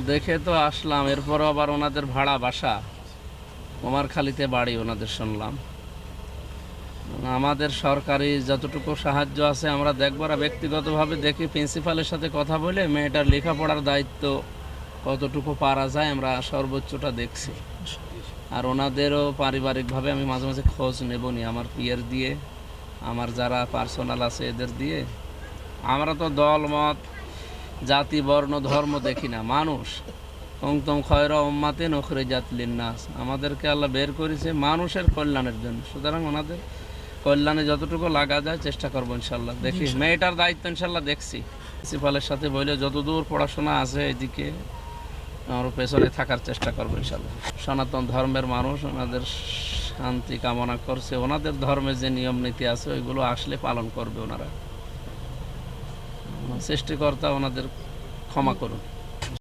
দেখে তো আসলাম, এরপরও আবার ওনাদের ভাড়া বাসা, কুমারখালীতে বাড়ি ওনাদের শুনলাম। আমাদের সরকারি যতটুকু সাহায্য আছে আমরা দেখবো, আর ব্যক্তিগতভাবে দেখি প্রিন্সিপালের সাথে কথা বলে মেয়েটার লেখাপড়ার দায়িত্ব কতটুকু পারা যায় আমরা সর্বোচ্চটা দেখছি। আর ওনাদেরও পারিবারিকভাবে আমি মাঝে মাঝে খোঁজ নেবনি, আমার পিয়ার দিয়ে, আমার যারা পার্সোনাল আছে এদের দিয়ে। আমরা তো দল মত জাতি বর্ণ ধর্ম দেখি না, মানুষ। কুনতুম খায়রা উম্মাতিন উখরিজাত লিন্নাস, আমাদেরকে আল্লাহ বের করেছে মানুষের কল্যাণের জন্য, সুতরাং ওনাদের কল্যাণে যতটুকু লাগা যায় চেষ্টা করবো ইনশাল্লাহ। দেখি মেয়েটার দায়িত্ব ইনশাল্লাহ দেখছি, প্রিন্সিপালের সাথে বলে যতদূর পড়াশোনা আছে এদিকে আমার পেছনে থাকার চেষ্টা করবো ইনশাল্লাহ। সনাতন ধর্মের মানুষ, ওনাদের শান্তি কামনা করছে, ওনাদের ধর্মের যে নিয়ম নীতি আছে ওইগুলো আসলে পালন করবে ওনারা। সৃষ্টিকর্তা ওনাদের ক্ষমা করুন।